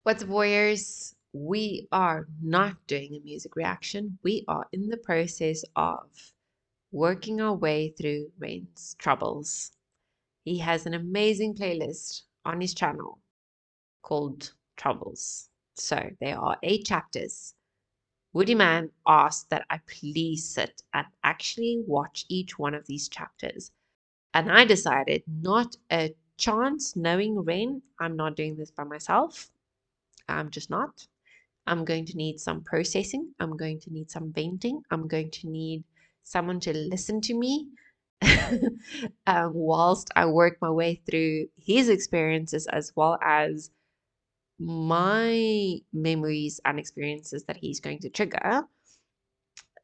What's up, warriors? We are not doing a music reaction. We are in the process of working our way through Rain's troubles. He has an amazing playlist on his channel called Troubles. So there are 8 chapters. Woodiman asked that I please sit and actually watch each one of these chapters. And I decided, not a chance, knowing Rain, I'm not doing this by myself. I'm just not. I'm going to need some processing. I'm going to need some venting. I'm going to need someone to listen to me whilst I work my way through his experiences as well as my memories and experiences that he's going to trigger.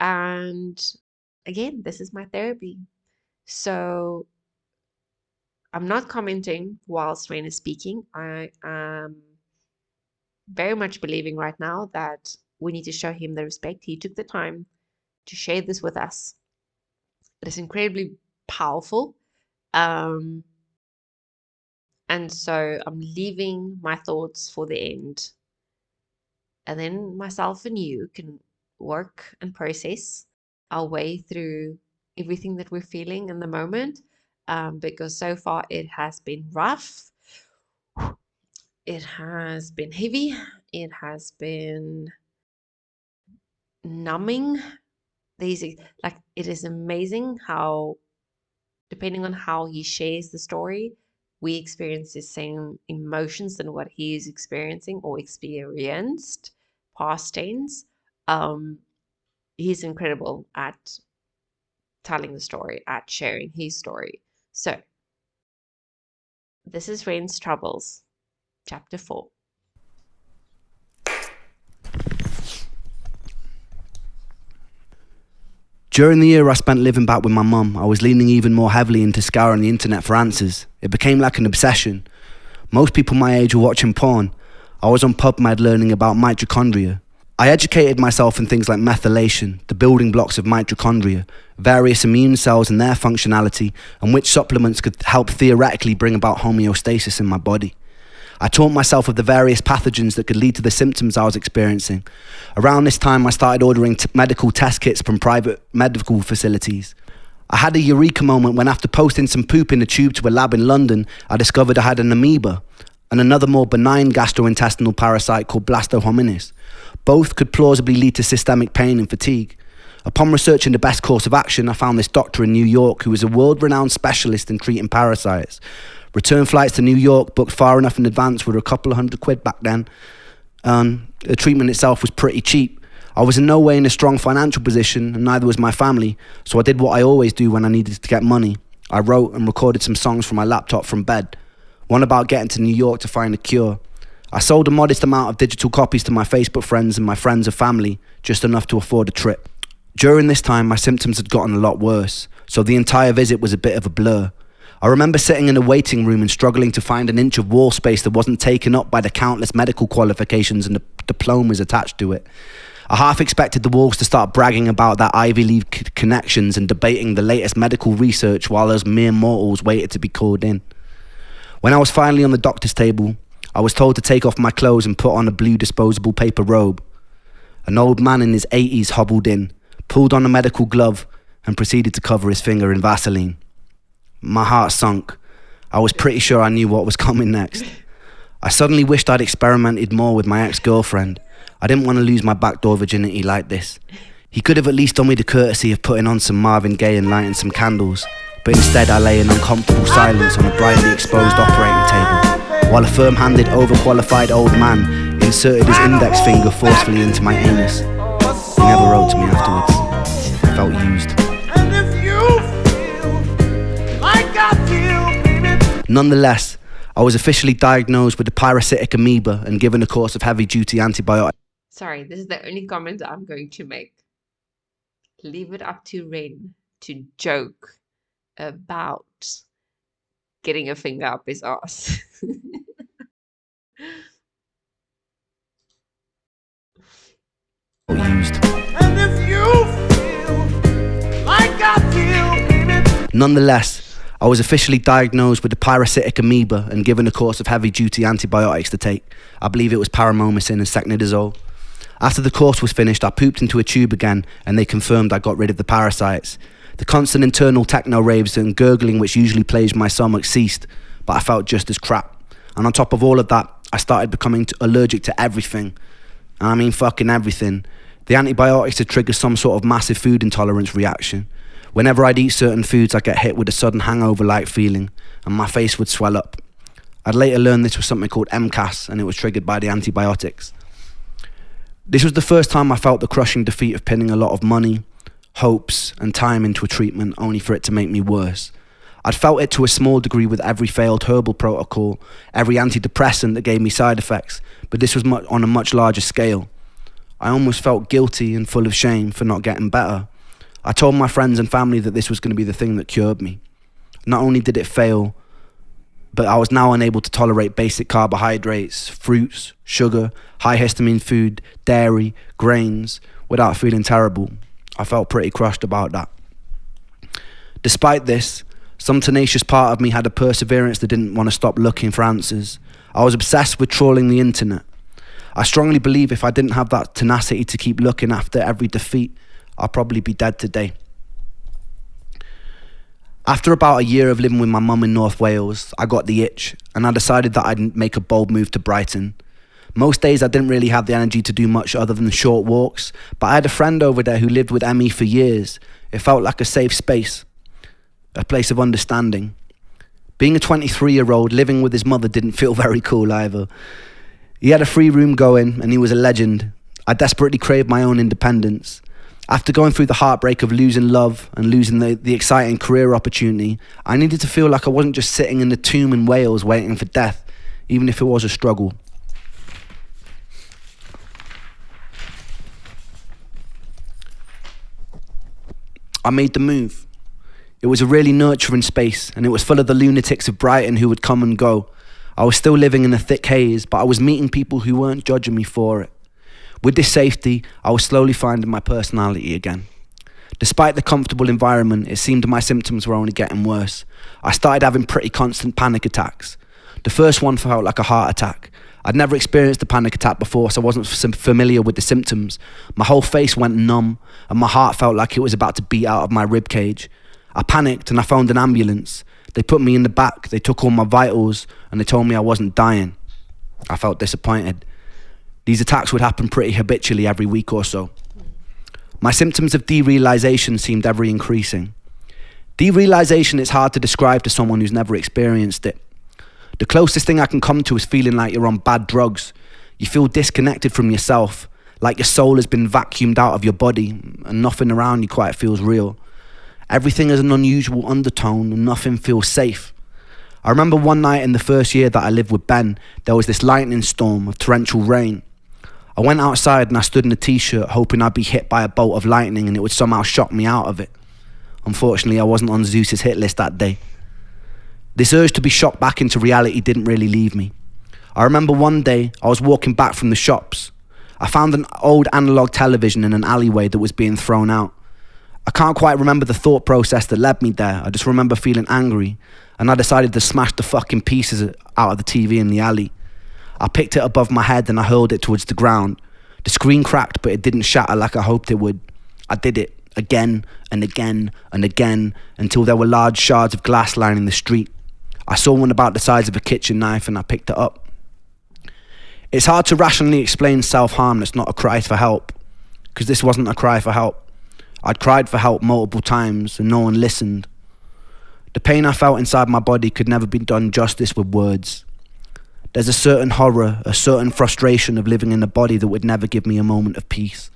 And again, this is my therapy. So I'm not commenting whilst Rain is speaking. I am very much believing right now that we need to show him the respect. He took the time to share this with us. It is incredibly powerful. And so I'm leaving my thoughts for the end. And then myself and you can work and process our way through everything that we're feeling in the moment. Because so far it has been rough. It has been heavy. It has been numbing. It is amazing how, depending on how he shares the story, we experience the same emotions than what he is experiencing or experienced, past tense. He's incredible at telling the story, at sharing his story. So this is Rain's Troubles, chapter 4. During the year I spent living back with my mum, I was leaning even more heavily into scouring the internet for answers. It became like an obsession. Most people my age were watching porn. I was on PubMed learning about mitochondria. I educated myself in things like methylation, the building blocks of mitochondria, various immune cells and their functionality, and which supplements could help theoretically bring about homeostasis in my body. I taught myself of the various pathogens that could lead to the symptoms I was experiencing. Around this time, I started ordering medical test kits from private medical facilities. I had a eureka moment when, after posting some poop in a tube to a lab in London, I discovered I had an amoeba and another more benign gastrointestinal parasite called blastohominis. Both could plausibly lead to systemic pain and fatigue. Upon researching the best course of action, I found this doctor in New York who was a world-renowned specialist in treating parasites. Return flights to New York, booked far enough in advance, were a couple of £100 back then. The treatment itself was pretty cheap. I was in no way in a strong financial position, and neither was my family, so I did what I always do when I needed to get money. I wrote and recorded some songs from my laptop from bed. One about getting to New York to find a cure. I sold a modest amount of digital copies to my Facebook friends and my friends and family, just enough to afford a trip. During this time, my symptoms had gotten a lot worse, so the entire visit was a bit of a blur. I remember sitting in a waiting room and struggling to find an inch of wall space that wasn't taken up by the countless medical qualifications and the diplomas attached to it. I half expected the walls to start bragging about their Ivy League connections and debating the latest medical research while us mere mortals waited to be called in. When I was finally on the doctor's table, I was told to take off my clothes and put on a blue disposable paper robe. An old man in his 80s hobbled in, pulled on a medical glove, and proceeded to cover his finger in Vaseline. My heart sunk. I was pretty sure I knew what was coming next. I suddenly wished I'd experimented more with my ex-girlfriend. I didn't want to lose my backdoor virginity like this. He could have at least done me the courtesy of putting on some Marvin Gaye and lighting some candles, but instead I lay in uncomfortable silence on a brightly exposed operating table, while a firm-handed, overqualified old man inserted his index finger forcefully into my anus. He never wrote to me afterwards. I felt used. Nonetheless, I was officially diagnosed with a parasitic amoeba and given a course of heavy-duty antibiotics. Sorry, this is the only comment I'm going to make. Leave it up to Ren to joke about getting a finger up his ass. Nonetheless, I was officially diagnosed with the parasitic amoeba and given a course of heavy-duty antibiotics to take. I believe it was paramomycin and secnidazole. After the course was finished, I pooped into a tube again, and they confirmed I got rid of the parasites. The constant internal techno raves and gurgling which usually plagued my stomach ceased, but I felt just as crap. And on top of all of that, I started becoming allergic to everything. And I mean fucking everything. The antibiotics had triggered some sort of massive food intolerance reaction. Whenever I'd eat certain foods, I'd get hit with a sudden hangover-like feeling, and my face would swell up. I'd later learned this was something called MCAS, and it was triggered by the antibiotics. This was the first time I felt the crushing defeat of pinning a lot of money, hopes, and time into a treatment only for it to make me worse. I'd felt it to a small degree with every failed herbal protocol, every antidepressant that gave me side effects, but this was on a much larger scale. I almost felt guilty and full of shame for not getting better. I told my friends and family that this was going to be the thing that cured me. Not only did it fail, but I was now unable to tolerate basic carbohydrates, fruits, sugar, high histamine food, dairy, grains, without feeling terrible. I felt pretty crushed about that. Despite this, some tenacious part of me had a perseverance that didn't want to stop looking for answers. I was obsessed with trawling the internet. I strongly believe if I didn't have that tenacity to keep looking after every defeat, I'd probably be dead today. After about a year of living with my mum in North Wales, I got the itch, and I decided that I'd make a bold move to Brighton. Most days I didn't really have the energy to do much other than short walks, but I had a friend over there who lived with ME for years. It felt like a safe space, a place of understanding. Being a 23-year-old living with his mother didn't feel very cool either. He had a free room going, and he was a legend. I desperately craved my own independence. After going through the heartbreak of losing love and losing the exciting career opportunity, I needed to feel like I wasn't just sitting in the tomb in Wales waiting for death, even if it was a struggle. I made the move. It was a really nurturing space, and it was full of the lunatics of Brighton who would come and go. I was still living in a thick haze, but I was meeting people who weren't judging me for it. With this safety, I was slowly finding my personality again. Despite the comfortable environment, it seemed my symptoms were only getting worse. I started having pretty constant panic attacks. The first one felt like a heart attack. I'd never experienced a panic attack before, so I wasn't familiar with the symptoms. My whole face went numb, and my heart felt like it was about to beat out of my ribcage. I panicked and I phoned an ambulance. They put me in the back, they took all my vitals, and they told me I wasn't dying. I felt disappointed. These attacks would happen pretty habitually every week or so. My symptoms of derealization seemed ever increasing. Derealization is hard to describe to someone who's never experienced it. The closest thing I can come to is feeling like you're on bad drugs. You feel disconnected from yourself, like your soul has been vacuumed out of your body and nothing around you quite feels real. Everything has an unusual undertone and nothing feels safe. I remember one night in the first year that I lived with Ben, there was this lightning storm of torrential rain. I went outside and I stood in a t-shirt hoping I'd be hit by a bolt of lightning and it would somehow shock me out of it. Unfortunately, I wasn't on Zeus's hit list that day. This urge to be shocked back into reality didn't really leave me. I remember one day I was walking back from the shops. I found an old analog television in an alleyway that was being thrown out. I can't quite remember the thought process that led me there. I just remember feeling angry, and I decided to smash the fucking pieces out of the TV in the alley. I picked it above my head and I hurled it towards the ground. The screen cracked, but it didn't shatter like I hoped it would. I did it again and again and again until there were large shards of glass lining the street. I saw one about the size of a kitchen knife and I picked it up. It's hard to rationally explain self-harm that's not a cry for help, because this wasn't a cry for help. I'd cried for help multiple times and no one listened. The pain I felt inside my body could never be done justice with words. There's a certain horror, a certain frustration of living in a body that would never give me a moment of peace.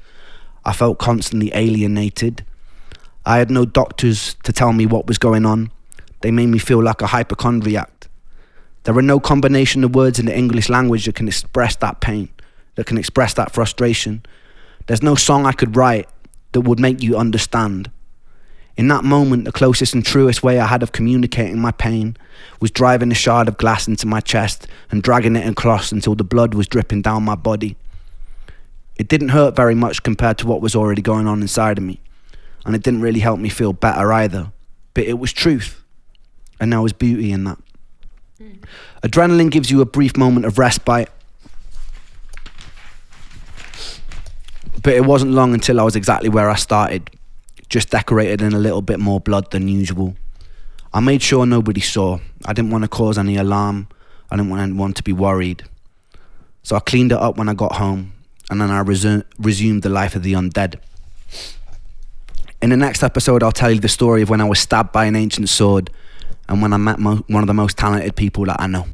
I felt constantly alienated. I had no doctors to tell me what was going on. They made me feel like a hypochondriac. There are no combination of words in the English language that can express that pain, that can express that frustration. There's no song I could write that would make you understand. In that moment, the closest and truest way I had of communicating my pain was driving a shard of glass into my chest and dragging it across until the blood was dripping down my body. It didn't hurt very much compared to what was already going on inside of me, and it didn't really help me feel better either, but it was truth. And there was beauty in that. Adrenaline gives you a brief moment of respite, but it wasn't long until I was exactly where I started, just decorated in a little bit more blood than usual. I made sure nobody saw. I didn't want to cause any alarm. I didn't want anyone to be worried. So I cleaned it up when I got home, and then I resumed the life of the undead. In the next episode, I'll tell you the story of when I was stabbed by an ancient sword and when I met one of the most talented people that I know.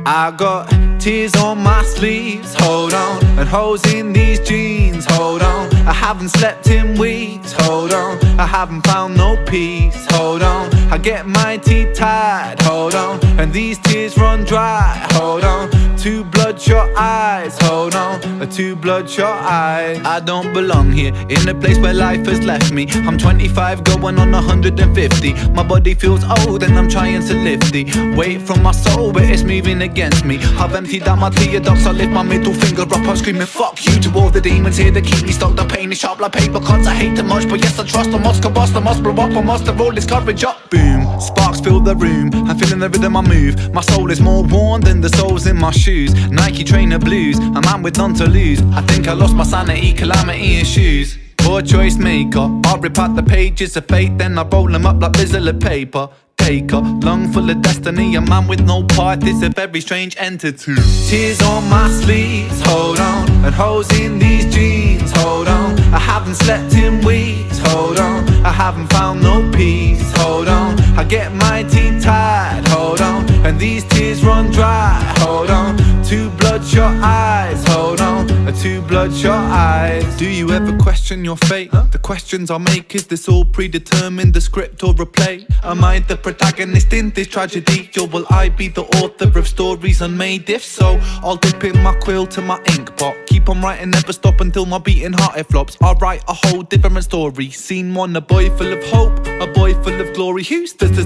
I got tears on my sleeves, hold on, and holes in these jeans, hold on. I haven't slept in weeks, hold on. I haven't found no peace, hold on. I get my teeth tied, hold on, and these tears run dry, hold on. Two bloodshot eyes, hold on, two bloodshot eyes. I don't belong here, in a place where life has left me. I'm 25 going on 150. My body feels old and I'm trying to lift the weight from my soul, but it's moving against me. I've emptied out my teardrops, I lift my middle finger up. I'm screaming fuck you to all the demons here that keep me stuck. The pain is sharp like paper cuts, I hate them much, but yes I trust. I must combust, I must blow up, I must have all this courage up. Boom, sparks fill the room, I'm feeling the rhythm I move. My soul is more worn than the soles in my shoes. Nike trainer blues, a man with none to lose. I think I lost my sanity, calamity in shoes. Poor choice maker, I rip out the pages of fate, then I roll them up like bizzle of paper. Taker, lung full of destiny, a man with no part, it's a very strange entity. Tears on my sleeves, hold on, and holes in these jeans, hold on. I haven't slept in weeks, hold on. I haven't found no peace, hold on. I get my teeth tied, hold on, and these tears run dry, hold on. Two bloodshot eyes, hold on, two bloodshot eyes. Do you ever question your fate? The questions I make, is this all predetermined, the script or a play? Am I the protagonist in this tragedy, or will I be the author of stories unmade? If so, I'll dip in my quill to my ink pot, keep on writing, never stop until my beating heart it flops. I'll write a whole different story. Scene one, a boy full of hope, a boy full of glory. Who stutters,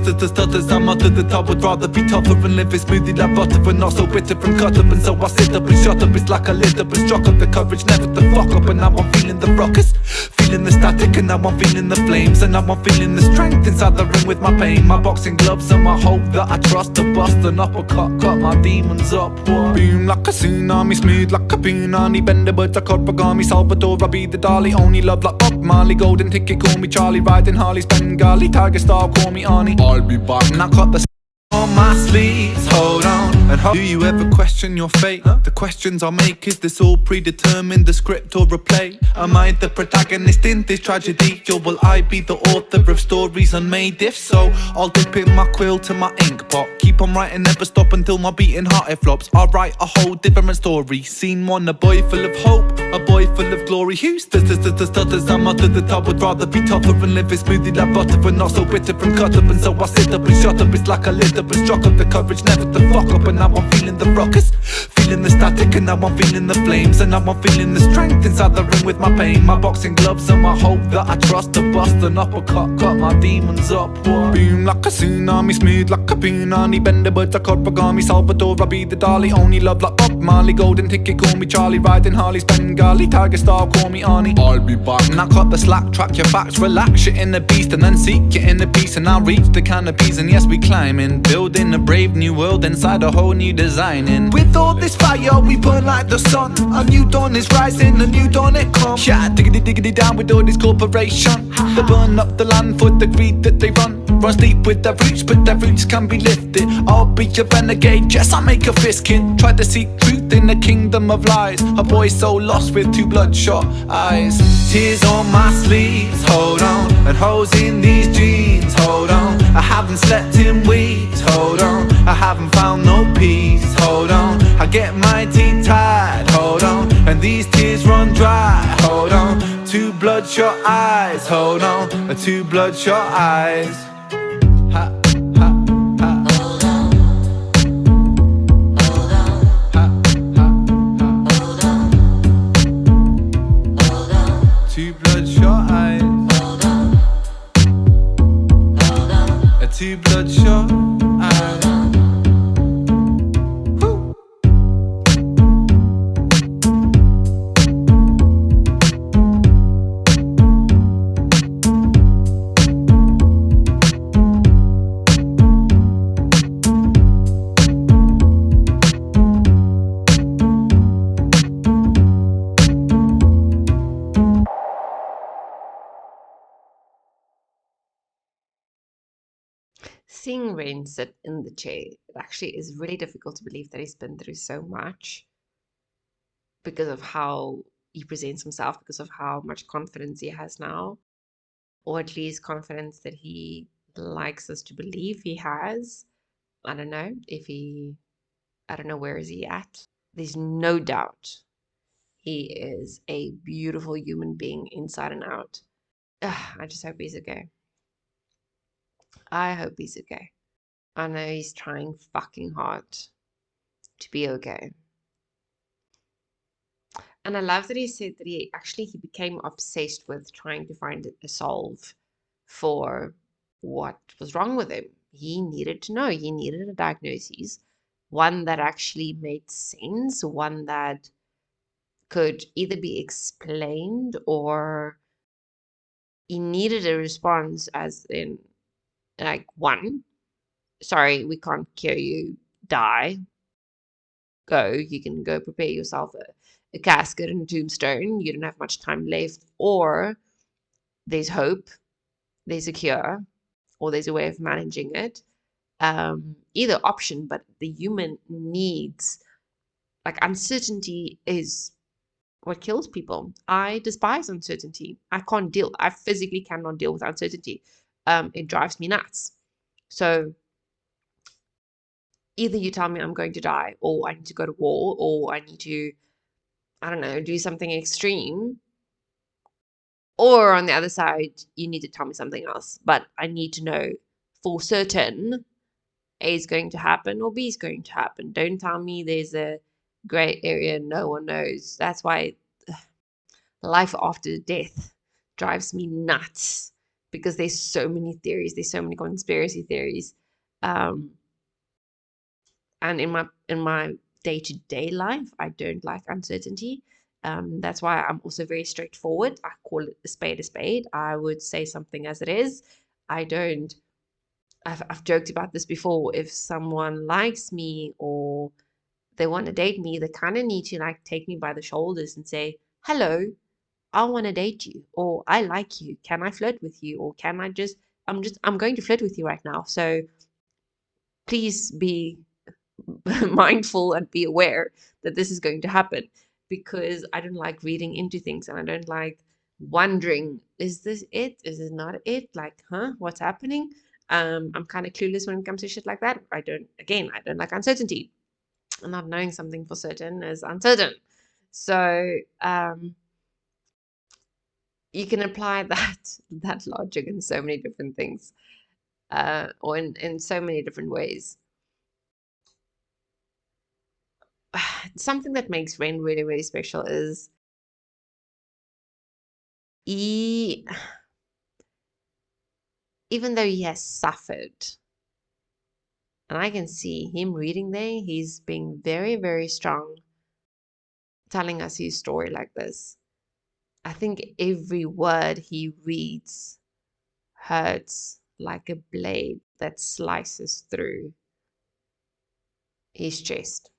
I'm up to the top. Would rather be tougher and live it smoothly like butter, but not so bitter from cut up. And so I sit up and shut up, it's like I lit up and struck up the coverage, never to fuck up. And now I'm feeling the ruckus, feeling the static, and now I'm feeling the flames. And now I'm feeling the strength inside the ring with my pain. My boxing gloves and my hope that I trust to bust an uppercut, cut my demons up. What? Boom like a tsunami, smooth like a punani. Bend the birds like origami, Salvador, I be the Dali. Only love like Bob Marley, golden ticket, call me Charlie. Riding Harley's Bengali, Tiger Star, call me Arnie. I'll be back. And I cut the on my sleeves, hold on, and hold. Do you ever question your fate? The questions I make, is this all predetermined, the script or a play? Am I the protagonist in this tragedy, or will I be the author of stories unmade? If so, I'll dip in my quill to my ink pot, keep on writing, never stop until my beating heart it flops. I'll write a whole different story. Scene one, a boy full of hope, a boy full of glory. Who stutters, I'm up to the top. Would rather be tougher and live it smoothly like butter, but not so bitter from cut up. And so I sit up and shut up, it's like I lit up and struck up the coverage, never to fuck up. And now I'm feeling the ruckus, feeling the static, and now I'm feeling the flames. And now I'm feeling the strength inside the ring with my pain. My boxing gloves and my hope that I trust to bust an uppercut, cut my demons up. What? Boom like a tsunami, smooth like a punani. Bend the birds like origami, Salvador, I be the Dali. Only love like Bob Marley, golden ticket, call me Charlie. Riding Harley's Bengali, Tiger Star, call me Arnie. I'll be back. And I cut the slack, track your facts, relax, shit in the beast, and then seek it in the beast. And I'll reach the canopies, and yes we climbing, building a brave new world inside a whole new designing. With all this fire we burn like the sun, a new dawn is rising, a new dawn it comes. Yeah, diggity down with all this corporation. They burn up the land for the greed that they run. Run deep with their roots, but their roots can be lifted. I'll be a renegade, yes I'll make a fist kid. Try to seek truth in the kingdom of lies. A boy so lost with two bloodshot eyes. Tears on my sleeves, hold on, and holes in these jeans, hold on. I haven't slept in weeks, hold on. I haven't found no peace, hold on. I get my teeth tied, hold on, and these tears run dry, hold on. Two bloodshot eyes, hold on, two bloodshot eyes. Ha, ha, ha. Hold on, hold on, ha, ha, ha. Hold on, hold on. Two bloodshot eyes, hold on, hold on. Two bloodshot eyes. seeing Rain sit in the chair, it actually is really difficult to believe that he's been through so much because of how he presents himself, because of how much confidence he has now, or at least confidence that he likes us to believe he has. I don't know if he, I don't know where is he at. There's no doubt he is a beautiful human being inside and out. Ugh, I just hope he's okay. I hope he's okay. I know he's trying fucking hard to be okay. And I love that he said that he became obsessed with trying to find a solve for what was wrong with him. He needed to know. He needed a diagnosis, one that actually made sense, one that could either be explained or he needed a response, as in, like, one, sorry, we can't cure you, die, go. You can go prepare yourself a casket and a tombstone. You don't have much time left. Or there's hope, there's a cure, or there's a way of managing it. Either option, but the human needs, like, uncertainty is what kills people. I despise uncertainty. I physically cannot deal with uncertainty. It drives me nuts. So either you tell me I'm going to die, or I need to go to war, or I need to, I don't know, do something extreme. Or on the other side, you need to tell me something else. But I need to know for certain A is going to happen or B is going to happen. Don't tell me there's a gray area no one knows. That's why life after death drives me nuts, because there's so many theories, there's so many conspiracy theories. And in my day-to-day life, I don't like uncertainty. That's why I'm also very straightforward. I call it a spade a spade. I would say something as it is. I don't. I've joked about this before. If someone likes me or they want to date me, they kind of need to, like, take me by the shoulders and say, "Hello, I want to date you," or "I like you. Can I flirt with you?" Or "Can I just? I'm going to flirt with you right now. So please be mindful and be aware that this is going to happen," because I don't like reading into things, and I don't like wondering, is this it? Is it not it? Like, huh? What's happening? I'm kind of clueless when it comes to shit like that. I don't like uncertainty. And not knowing something for certain is uncertain. So you can apply that logic in so many different things, or in so many different ways. Something that makes Rain really, really special is he, even though he has suffered, and I can see him reading there, he's being very, very strong, telling us his story like this. I think every word he reads hurts like a blade that slices through his chest.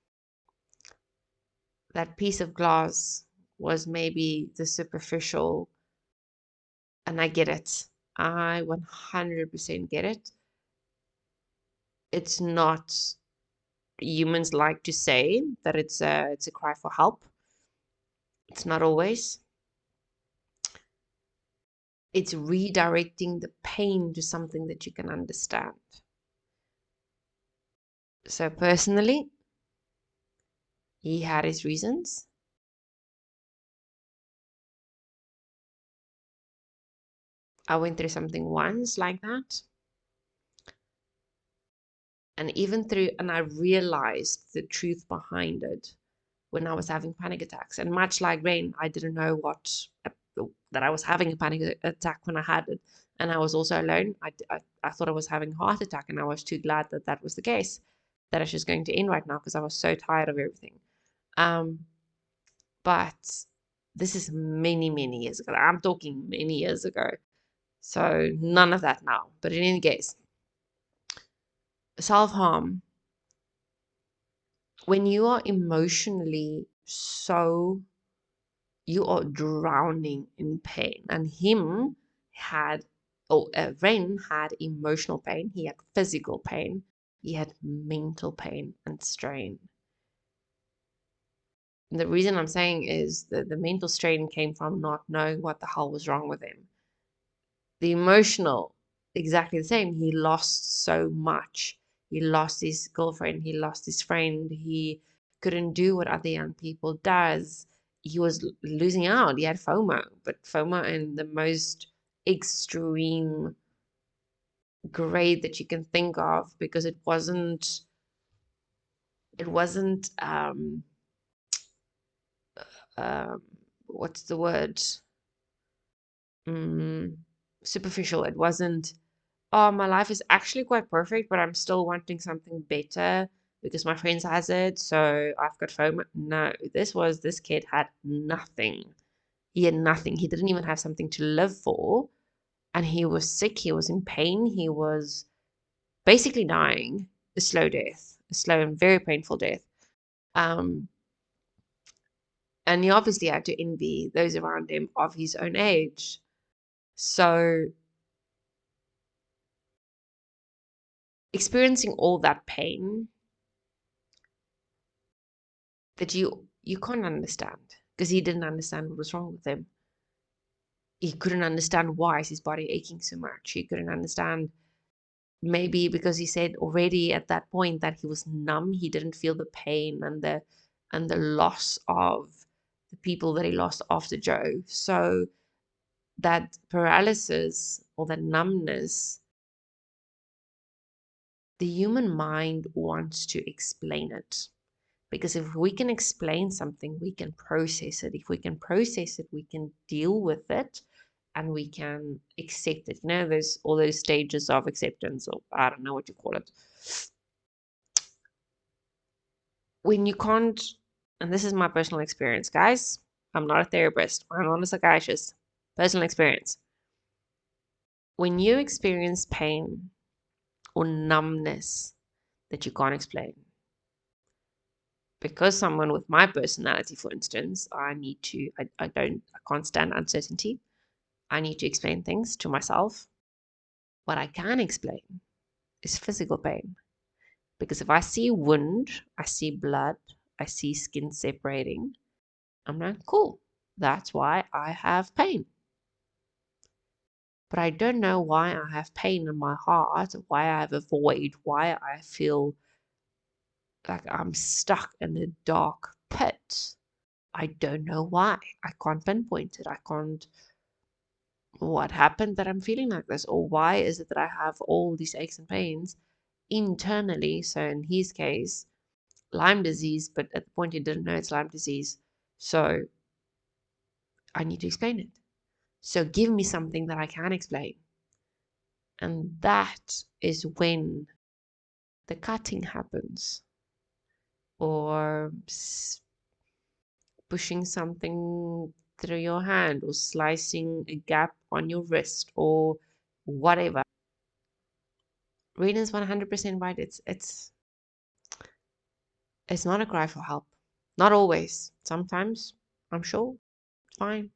That piece of glass was maybe the superficial, and I get it. I 100% get it. It's not, humans like to say that it's a cry for help. It's not always. It's redirecting the pain to something that you can understand. So personally, he had his reasons. I went through something once like that. And I realized the truth behind it when I was having panic attacks. And much like Rain, I didn't know that I was having a panic attack when I had it. And I was also alone. I thought I was having a heart attack, and I was too glad that that was the case, that I was just going to end right now because I was so tired of everything. But this is many, many years ago. I'm talking many years ago. So none of that now. But in any case, self-harm, when you are emotionally so, you are drowning in pain. And him had Rain had emotional pain, he had physical pain, he had mental pain and strain. And the reason I'm saying is that the mental strain came from not knowing what the hell was wrong with him. The emotional, exactly the same. He lost so much. He lost his girlfriend, he lost his friend, he couldn't do what other young people does. He was losing out. He had FOMO, but FOMO in the most extreme grade that you can think of, because it wasn't um what's the word, mm, superficial. It wasn't, oh, my life is actually quite perfect, but I'm still wanting something better because my friends has it, so I've got FOMO. No, this kid had nothing. He had nothing. He didn't even have something to live for, and he was sick. He was in pain. He was basically dying a slow death, a slow and very painful death. Um, and he obviously had to envy those around him of his own age. So experiencing all that pain that you can't understand, because he didn't understand what was wrong with him. He couldn't understand why is his body aching so much. He couldn't understand, maybe because he said already at that point that he was numb. He didn't feel the pain and the loss of the people that he lost after Joe. So that paralysis or that numbness, the human mind wants to explain it. Because if we can explain something, we can process it. If we can process it, we can deal with it and we can accept it. You know, there's all those stages of acceptance, or I don't know what you call it. When you can't, and this is my personal experience, guys, I'm not a therapist, I'm not a psychiatrist, personal experience. When you experience pain or numbness that you can't explain, because someone with my personality, for instance, I can't stand uncertainty. I need to explain things to myself. What I can explain is physical pain. Because if I see a wound, I see blood, I see skin separating, I'm like, cool, that's why I have pain. But I don't know why I have pain in my heart, why I have a void, why I feel like I'm stuck in a dark pit. I don't know why. I can't pinpoint it. I can't. What happened that I'm feeling like this? Or why is it that I have all these aches and pains internally? So in his case, Lyme disease, but at the point he didn't know it's Lyme disease. So I need to explain it. So give me something that I can explain. And that is when the cutting happens, or pushing something through your hand, or slicing a gap on your wrist, or whatever. Reading is 100% right. It's not a cry for help. Not always. Sometimes, I'm sure, it's fine.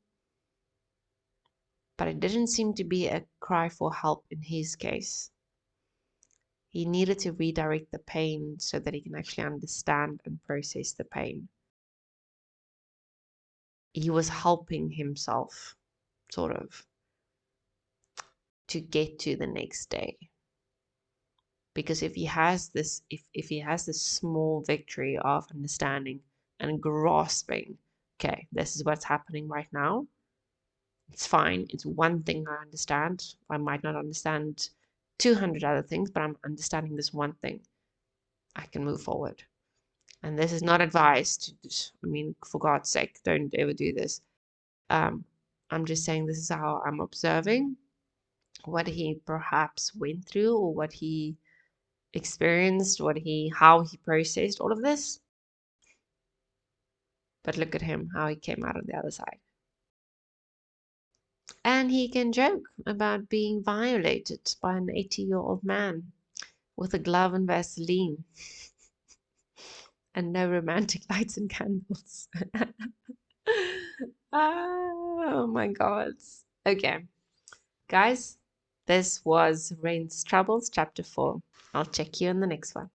But it didn't seem to be a cry for help in his case. He needed to redirect the pain so that he can actually understand and process the pain. He was helping himself, sort of, to get to the next day. Because if he has this, if he has this small victory of understanding and grasping, okay, this is what's happening right now. It's fine. It's one thing I understand. I might not understand 200 other things, but I'm understanding this one thing. I can move forward. And this is not advice. I mean, for God's sake, don't ever do this. I'm just saying this is how I'm observing what he perhaps went through, or what he experienced, how he processed all of this. But look at him, how he came out on the other side. And he can joke about being violated by an 80-year-old man with a glove and Vaseline and no romantic lights and candles. Oh my God. Okay, guys, This was Rain's Troubles, Chapter 4. I'll check you in the next one.